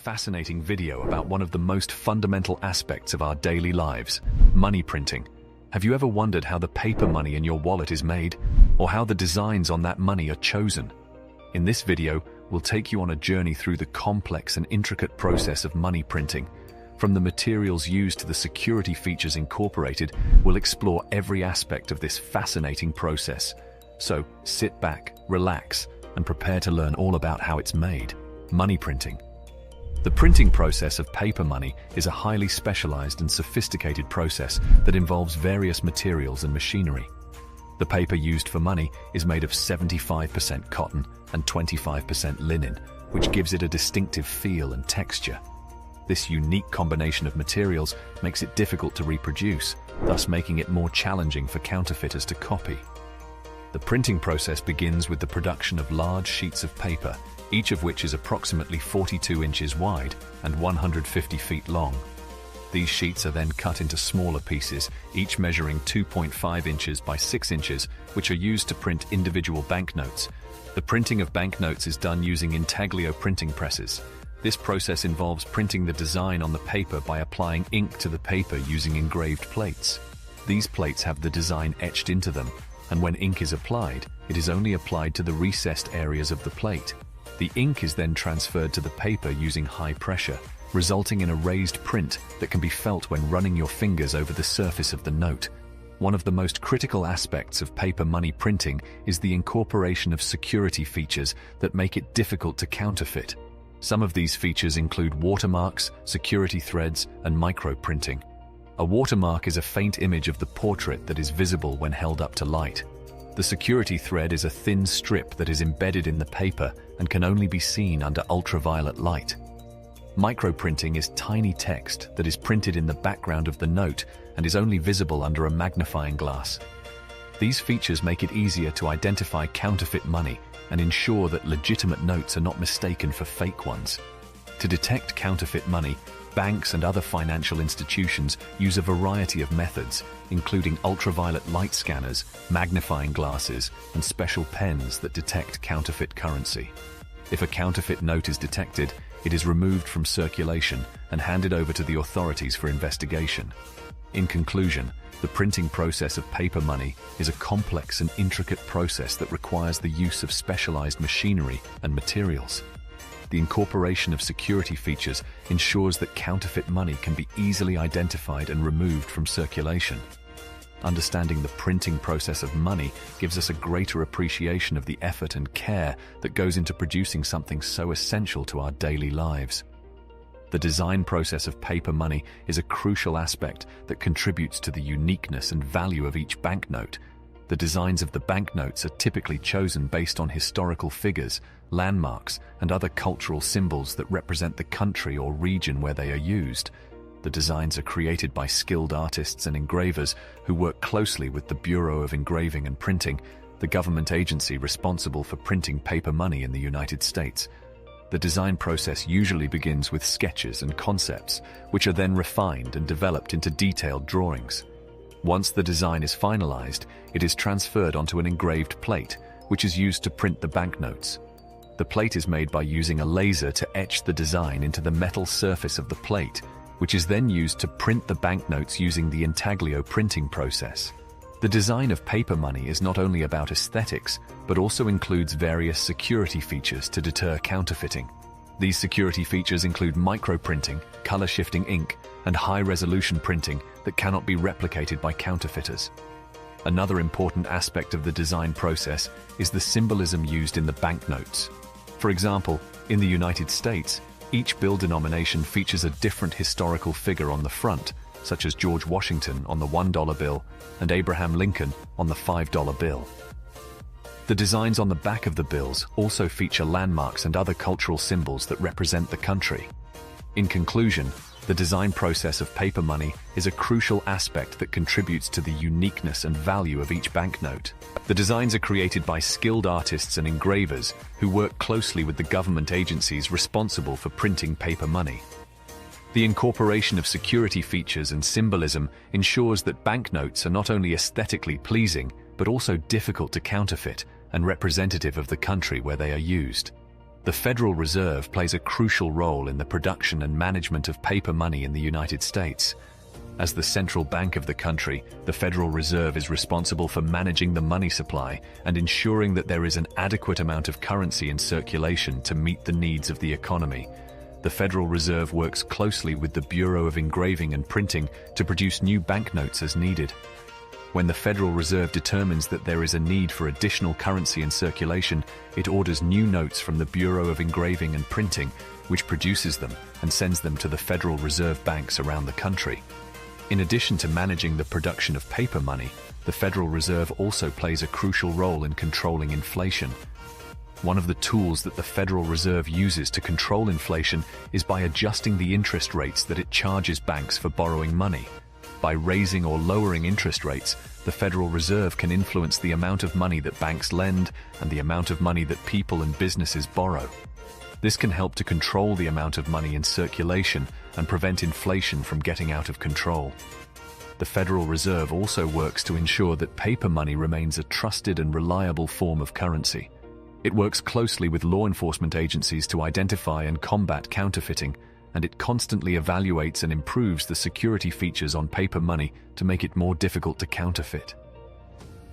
fascinating video about one of the most fundamental aspects of our daily lives, money printing. Have you ever wondered how the paper money in your wallet is made, or how the designs on that money are chosen? In this video, we'll take you on a journey through the complex and intricate process of money printing. From the materials used to the security features incorporated, we'll explore every aspect of this fascinating process. So, sit back, relax, and prepare to learn all about how it's made. Money printing. The printing process of paper money is a highly specialized and sophisticated process that involves various materials and machinery. The paper used for money is made of 75% cotton and 25% linen, which gives it a distinctive feel and texture. This unique combination of materials makes it difficult to reproduce, thus making it more challenging for counterfeiters to copy. The printing process begins with the production of large sheets of paper, each of which is approximately 42 inches wide and 150 feet long. These sheets are then cut into smaller pieces, each measuring 2.5 inches by 6 inches, which are used to print individual banknotes. The printing of banknotes is done using intaglio printing presses. This process involves printing the design on the paper by applying ink to the paper using engraved plates. These plates have the design etched into them, and when ink is applied, it is only applied to the recessed areas of the plate. The ink is then transferred to the paper using high pressure, resulting in a raised print that can be felt when running your fingers over the surface of the note. One of the most critical aspects of paper money printing is the incorporation of security features that make it difficult to counterfeit. Some of these features include watermarks, security threads, and micro-printing. A watermark is a faint image of the portrait that is visible when held up to light. The security thread is a thin strip that is embedded in the paper and can only be seen under ultraviolet light. Microprinting is tiny text that is printed in the background of the note and is only visible under a magnifying glass. These features make it easier to identify counterfeit money and ensure that legitimate notes are not mistaken for fake ones. To detect counterfeit money, banks and other financial institutions use a variety of methods, including ultraviolet light scanners, magnifying glasses, and special pens that detect counterfeit currency. If a counterfeit note is detected, it is removed from circulation and handed over to the authorities for investigation. In conclusion, the printing process of paper money is a complex and intricate process that requires the use of specialized machinery and materials. The incorporation of security features ensures that counterfeit money can be easily identified and removed from circulation. Understanding the printing process of money gives us a greater appreciation of the effort and care that goes into producing something so essential to our daily lives. The design process of paper money is a crucial aspect that contributes to the uniqueness and value of each banknote. The designs of the banknotes are typically chosen based on historical figures, landmarks, and other cultural symbols that represent the country or region where they are used. The designs are created by skilled artists and engravers who work closely with the Bureau of Engraving and Printing, the government agency responsible for printing paper money in the United States. The design process usually begins with sketches and concepts, which are then refined and developed into detailed drawings. Once the design is finalized, it is transferred onto an engraved plate, which is used to print the banknotes. The plate is made by using a laser to etch the design into the metal surface of the plate, which is then used to print the banknotes using the intaglio printing process. The design of paper money is not only about aesthetics, but also includes various security features to deter counterfeiting. These security features include microprinting, color-shifting ink, and high-resolution printing that cannot be replicated by counterfeiters. Another important aspect of the design process is the symbolism used in the banknotes. For example, in the United States, each bill denomination features a different historical figure on the front, such as George Washington on the $1 bill and Abraham Lincoln on the $5 bill. The designs on the back of the bills also feature landmarks and other cultural symbols that represent the country. In conclusion, the design process of paper money is a crucial aspect that contributes to the uniqueness and value of each banknote. The designs are created by skilled artists and engravers who work closely with the government agencies responsible for printing paper money. The incorporation of security features and symbolism ensures that banknotes are not only aesthetically pleasing, but also difficult to counterfeit and representative of the country where they are used. The Federal Reserve plays a crucial role in the production and management of paper money in the United States. As the central bank of the country, the Federal Reserve is responsible for managing the money supply and ensuring that there is an adequate amount of currency in circulation to meet the needs of the economy. The Federal Reserve works closely with the Bureau of Engraving and Printing to produce new banknotes as needed. When the Federal Reserve determines that there is a need for additional currency in circulation, it orders new notes from the Bureau of Engraving and Printing, which produces them and sends them to the Federal Reserve banks around the country. In addition to managing the production of paper money, the Federal Reserve also plays a crucial role in controlling inflation. One of the tools that the Federal Reserve uses to control inflation is by adjusting the interest rates that it charges banks for borrowing money. By raising or lowering interest rates, the Federal Reserve can influence the amount of money that banks lend and the amount of money that people and businesses borrow. This can help to control the amount of money in circulation and prevent inflation from getting out of control. The Federal Reserve also works to ensure that paper money remains a trusted and reliable form of currency. It works closely with law enforcement agencies to identify and combat counterfeiting, and it constantly evaluates and improves the security features on paper money to make it more difficult to counterfeit.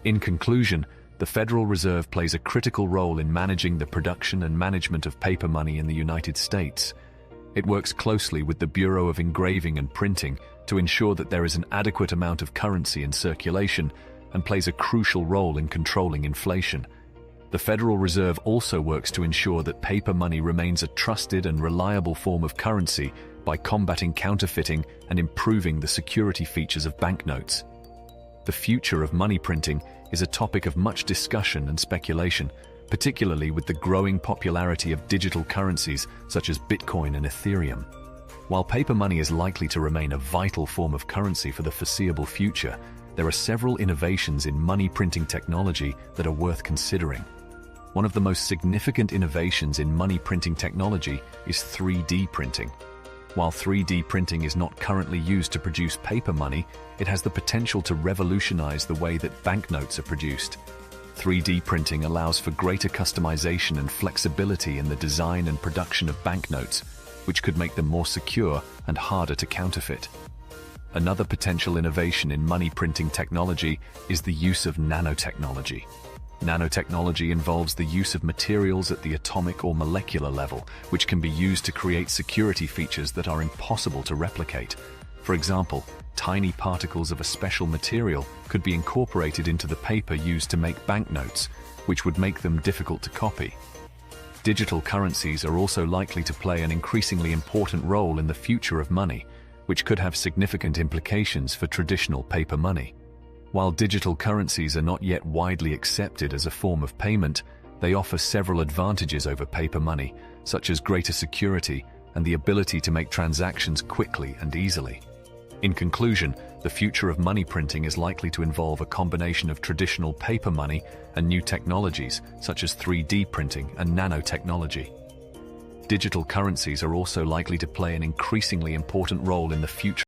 In conclusion, the Federal Reserve plays a critical role in managing the production and management of paper money in the United States. It works closely with the Bureau of Engraving and Printing to ensure that there is an adequate amount of currency in circulation and plays a crucial role in controlling inflation. The Federal Reserve also works to ensure that paper money remains a trusted and reliable form of currency by combating counterfeiting and improving the security features of banknotes. The future of money printing is a topic of much discussion and speculation, particularly with the growing popularity of digital currencies such as Bitcoin and Ethereum. While paper money is likely to remain a vital form of currency for the foreseeable future, there are several innovations in money printing technology that are worth considering. One of the most significant innovations in money printing technology is 3D printing. While 3D printing is not currently used to produce paper money, it has the potential to revolutionize the way that banknotes are produced. 3D printing allows for greater customization and flexibility in the design and production of banknotes, which could make them more secure and harder to counterfeit. Another potential innovation in money printing technology is the use of nanotechnology. Nanotechnology involves the use of materials at the atomic or molecular level, which can be used to create security features that are impossible to replicate. For example, tiny particles of a special material could be incorporated into the paper used to make banknotes, which would make them difficult to copy. Digital currencies are also likely to play an increasingly important role in the future of money, which could have significant implications for traditional paper money. While digital currencies are not yet widely accepted as a form of payment, they offer several advantages over paper money, such as greater security and the ability to make transactions quickly and easily. In conclusion, the future of money printing is likely to involve a combination of traditional paper money and new technologies, such as 3D printing and nanotechnology. Digital currencies are also likely to play an increasingly important role in the future